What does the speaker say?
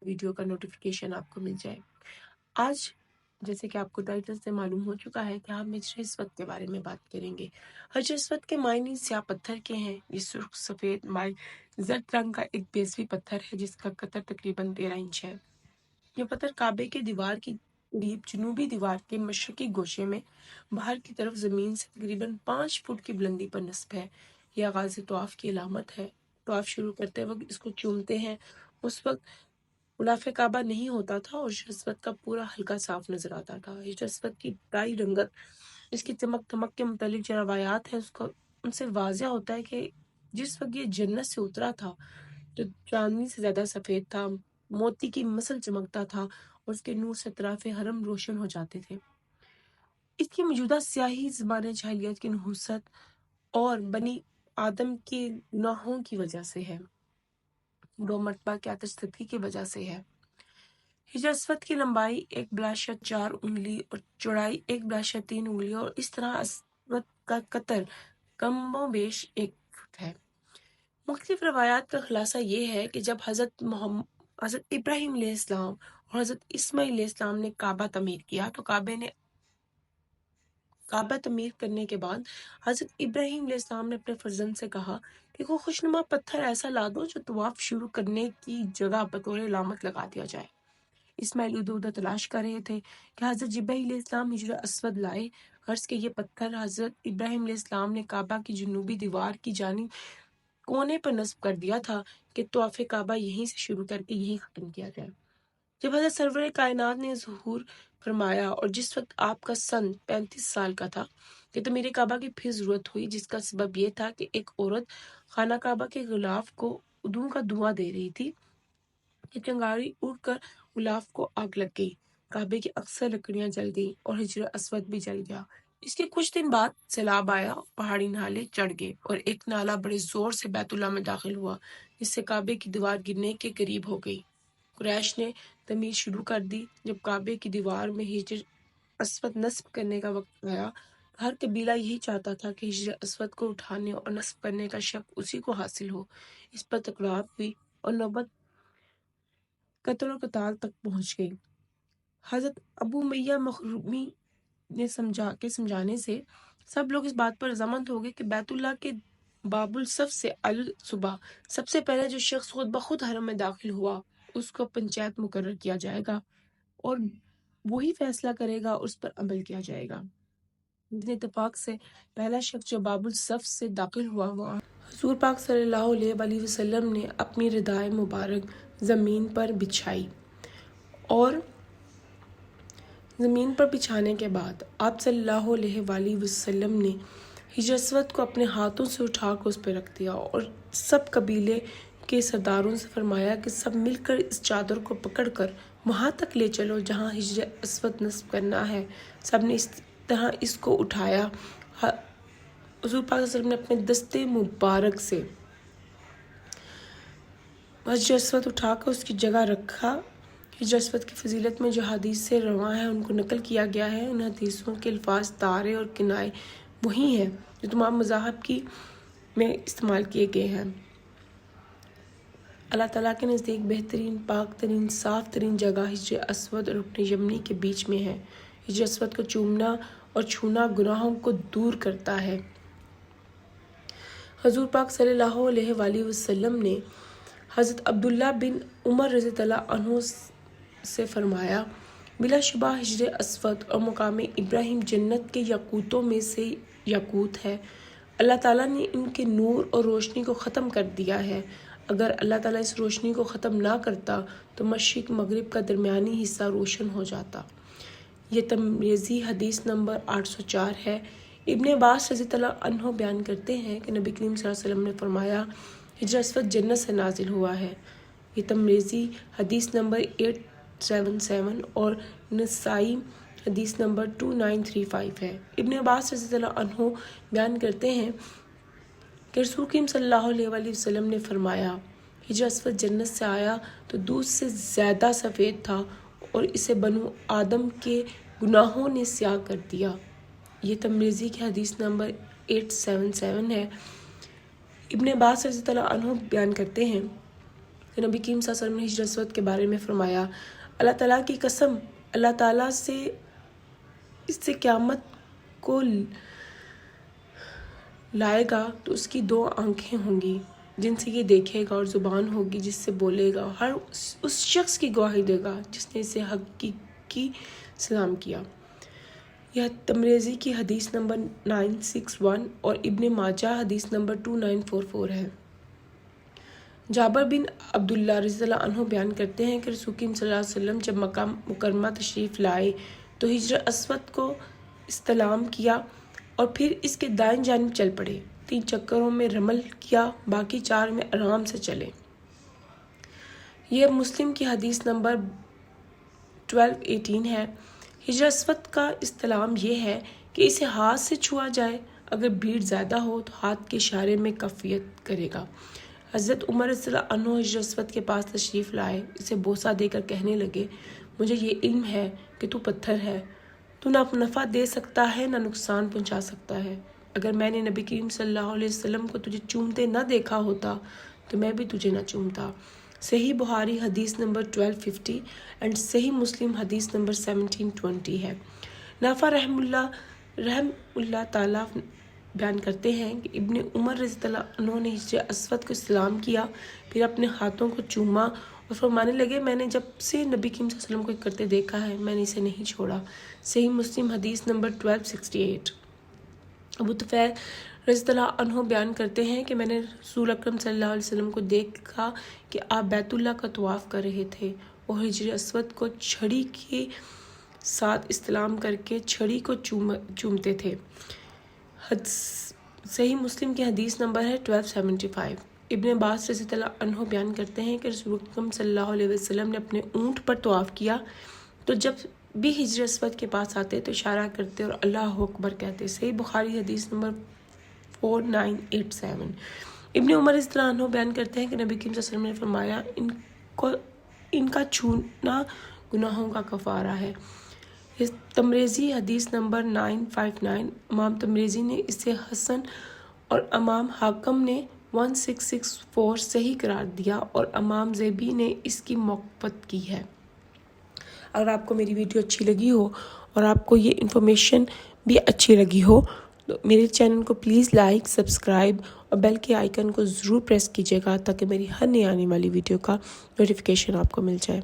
Video کا notification آپ کو مل جائے۔ آج جیسے کہ آپ کو ٹائٹل سے معلوم ہو چکا ہے کہ ہم حجر اسود کے بارے میں بات کریں گے۔ حجر اسود کے معنی سیاہ پتھر کے ہیں۔ یہ سرخ سفید مائل زرد رنگ کا ایک بیضوی پتھر ہے جس کا قطر تقریباً 13 انچ ہے۔ یہ پتھر کعبے کے دیوار کی قریب جنوبی دیوار کے مشرقی گوشے میں باہر کی طرف زمین سے تقریباً 5 فٹ کی بلندی پر نصب ہے۔ یہ آغاز طواف کی علامت ہے۔ طواف شروع کرتے وقت اس کو چومتے ہیں۔ اس وقت غلاف کعبہ نہیں ہوتا تھا اور حجر اسود کا پورا حلقہ صاف نظر آتا تھا۔ حجر اسود کی ابتدائی رنگت، اس کی چمک دمک کے متعلق جو روایات ہیں ان سے واضح ہوتا ہے کہ جس وقت یہ جنت سے اترا تھا تو چاندنی سے زیادہ سفید تھا، موتی کی مثل چمکتا تھا اور اس کے نور سے اطراف حرم روشن ہو جاتے تھے۔ اس کی موجودہ سیاہی زمانہ جاہلیت کی نحوست اور بنی آدم کے گناہوں کی وجہ سے ہے، دو مرتبہ کی آتش زدگی کی وجہ سے ہے۔ حجر اسود کی لمبائی 1.4 انگلی اور چوڑائی 1.3 انگلی اور اس طرح اسود کا قطر کم و بیش 1 فٹ ہے۔ مختلف روایات کا خلاصہ یہ ہے کہ جب حضرت ابراہیم علیہ السلام اور حضرت اسماعیل علیہ السلام نے کعبہ تعمیر کیا تو کعبہ تعمیر کرنے کے بعد حضرت ابراہیم علیہ السلام نے اپنے فرزند سے کہا کہ کوئی خوشنما پتھر ایسا لا دو جو طواف شروع کرنے کی جگہ بطور علامت لگا دیا جائے۔ اسماعیل ادھر ادھر تلاش کر رہے تھے کہ حضرت جبرائیل علیہ السلام حجر اسود لائے۔ غرض کہ یہ پتھر حضرت ابراہیم علیہ السلام نے کعبہ کی جنوبی دیوار کی جانب کونے پر نصب کر دیا تھا کہ طواف کعبہ یہیں سے شروع کر کے یہیں ختم کیا جائے۔ جب حضرت سرور کائنات نے ظہور فرمایا اور جس وقت آپ کا سن 35 سال کا تھا کہ تعمیر کعبہ کی پھر ضرورت ہوئی، جس کا سبب یہ تھا کہ ایک عورت خانہ کعبہ کے غلاف کو ادوں کا دھواں دے رہی تھی کہ چنگاری اڑ کر غلاف کو آگ لگ گئی، کعبے کی اکثر لکڑیاں جل گئیں اور حجر اسود بھی جل گیا۔ اس کے کچھ دن بعد سیلاب آیا، پہاڑی نالے چڑھ گئے اور ایک نالہ بڑے زور سے بیت اللہ میں داخل ہوا جس سے کعبے کی دیوار گرنے کے قریب ہو گئی۔ قریش نے تعمیر شروع کر دی۔ جب کعبے کی دیوار میں حجر اسود نصب کرنے کا وقت آیا، ہر قبیلہ یہی چاہتا تھا کہ حجر اسود کو اٹھانے اور نصب کرنے کا شرف اسی کو حاصل ہو۔ اس پر تکرار ہوئی اور نوبت قتل و قتال تک پہنچ گئی۔ حضرت ابو امیہ مخزومی نے سمجھانے سے سب لوگ اس بات پر رضامند ہو گئے کہ بیت اللہ کے باب الصف سے صبح سب سے پہلے جو شخص خود بخود حرم میں داخل ہوا اس کو پنچایت مقرر کیا جائے گا اور وہی فیصلہ کرے گا اور اس پر عمل کیا جائے گا۔ اتنے اتفاق سے پہلا شخص جو باب الصف سے داخل ہوا وہ حضور پاک صلی اللہ علیہ وآلہ وسلم نے اپنی ردائے مبارک زمین پر بچھائی اور زمین پر بچھانے کے بعد آپ صلی اللہ علیہ وآلہ وسلم نے حجر اسود کو اپنے ہاتھوں سے اٹھا کر اس پہ رکھ دیا اور سب قبیلے کے سرداروں سے فرمایا کہ سب مل کر اس چادر کو پکڑ کر وہاں تک لے چلو جہاں حجر اسود نصب کرنا ہے۔ سب نے اس طرح اس کو اٹھایا۔ حضور پاک صلی اللہ علیہ وسلم نے اپنے دستے مبارک سے حجر اسود اٹھا کر اس کی جگہ رکھا۔ حجر اسود کی فضیلت میں جو حدیث سے رواں ہیں ان کو نقل کیا گیا ہے۔ ان حدیثوں کے الفاظ تارے اور کنائے وہی ہیں جو تمام مذاہب کی میں استعمال کیے گئے ہیں۔ اللہ تعالیٰ کے نزدیک بہترین، پاک ترین، صاف ترین جگہ حجر اسود اور رکن یمنی کے بیچ میں ہے۔ حجر اسود کو چومنا اور چھونا گناہوں کو دور کرتا ہے۔ حضور پاک صلی اللہ علیہ وآلہ وسلم نے حضرت عبداللہ بن عمر رضی اللہ عنہ سے فرمایا، بلا شبہ حجر اسود اور مقام ابراہیم جنت کے یاقوتوں میں سے یاقوت ہے۔ اللہ تعالیٰ نے ان کے نور اور روشنی کو ختم کر دیا ہے۔ اگر اللہ تعالیٰ اس روشنی کو ختم نہ کرتا تو مشرق مغرب کا درمیانی حصہ روشن ہو جاتا۔ یہ ترمذی حدیث نمبر 804 ہے۔ ابن عباس رضی اللہ عنہ بیان کرتے ہیں کہ نبی کریم صلی اللہ علیہ وسلم نے فرمایا، حجر اسود جنت سے نازل ہوا ہے۔ یہ ترمذی حدیث نمبر 877 اور نسائی حدیث نمبر 2935 ہے۔ ابن عباس رضی اللہ عنہ بیان کرتے ہیں کہ رسول کریم صلی اللہ علیہ وآلہ وسلم نے فرمایا، حجر اسود جنت سے آیا تو دودھ سے زیادہ سفید تھا اور اسے بنو آدم کے گناہوں نے سیاہ کر دیا۔ یہ ترمذی کی حدیث نمبر 877 ہے۔ ابن عباس رضی اللہ عنہ بیان کرتے ہیں کہ نبی کریم صلی اللہ علیہ وسلم نے حجر اسود کے بارے میں فرمایا، اللہ تعالیٰ کی قسم، اللہ تعالیٰ سے اس سے قیامت کو لائے گا تو اس کی 2 آنکھیں ہوں گی جن سے یہ دیکھے گا، اور زبان ہوگی جس سے بولے گا، ہر اس شخص کی گواہی دے گا جس نے اسے حقیقی سلام کیا۔ یہ ترمذی کی حدیث نمبر 961 اور ابن ماجہ حدیث نمبر 2944 ہے۔ جابر بن عبداللہ رضی اللہ عنہ بیان کرتے ہیں کہ رسول کریم صلی اللہ علیہ وسلم جب مکہ مکرمہ تشریف لائے تو حجر اسود کو استلام کیا اور پھر اس کے دائیں جانب چل پڑے۔ 3 چکروں میں رمل کیا، باقی 4 میں آرام سے چلے۔ یہ مسلم کی حدیث نمبر 1218 ہے۔ حجر اسود کا استلام یہ ہے کہ اسے ہاتھ سے چھوا جائے، اگر بھیڑ زیادہ ہو تو ہاتھ کے اشارے میں کفیت کرے گا۔ حضرت عمر رضی اللہ عنہ حجر اسود کے پاس تشریف لائے، اسے بوسہ دے کر کہنے لگے، مجھے یہ علم ہے کہ تو پتھر ہے، تو نہ نفع دے سکتا ہے نہ نقصان پہنچا سکتا ہے۔ اگر میں نے نبی کریم صلی اللہ علیہ وسلم کو تجھے چومتے نہ دیکھا ہوتا تو میں بھی تجھے نہ چومتا۔ صحیح بخاری حدیث نمبر 1250 اور صحیح مسلم حدیث نمبر 1720 ہے۔ نافع رحم اللہ تعالیٰ بیان کرتے ہیں کہ ابن عمر رضی اللہ عنہ نے حجر اسود کو سلام کیا، پھر اپنے ہاتھوں کو چوما اور فرمانے لگے، میں نے جب سے نبی کریم صلی اللہ علیہ وسلم کو کرتے دیکھا ہے میں نے اسے نہیں چھوڑا۔ صحیح مسلم حدیث نمبر 1268۔ ابو طفیل رضی اللہ عنہ بیان کرتے ہیں کہ میں نے رسول اکرم صلی اللہ علیہ وسلم کو دیکھا کہ آپ بیت اللہ کا طواف کر رہے تھے اور حجر اسود کو چھڑی کے ساتھ استلام کر کے چھڑی کو چومتے تھے۔ صحیح مسلم کی حدیث نمبر ہے 1275۔ ابن عباس رضی اللہ عنہ بیان کرتے ہیں کہ رسول اکرم صلی اللہ علیہ وسلم نے اپنے اونٹ پر طواف کیا تو جب بھی حجر اسود کے پاس آتے تو اشارہ کرتے اور اللہ اکبر کہتے۔ صحیح بخاری حدیث نمبر 4987۔ ابن عمر رضی اللہ عنہ بیان کرتے ہیں کہ نبی کریم صلی اللہ علیہ وسلم نے فرمایا، ان کا چھونا گناہوں کا کفارہ ہے۔ یہ ترمذی حدیث نمبر 959۔ امام ترمذی نے اسے حسن اور امام حاکم نے 1664 صحیح قرار دیا اور امام زیبی نے اس کی موافقت کی ہے۔ اگر آپ کو میری ویڈیو اچھی لگی ہو اور آپ کو یہ انفارمیشن بھی اچھی لگی ہو تو میرے چینل کو پلیز لائک، سبسکرائب اور بیل کے آئیکن کو ضرور پریس کیجیے گا تاکہ میری ہر نئی آنے والی ویڈیو کا نوٹیفیکیشن آپ کو مل جائے۔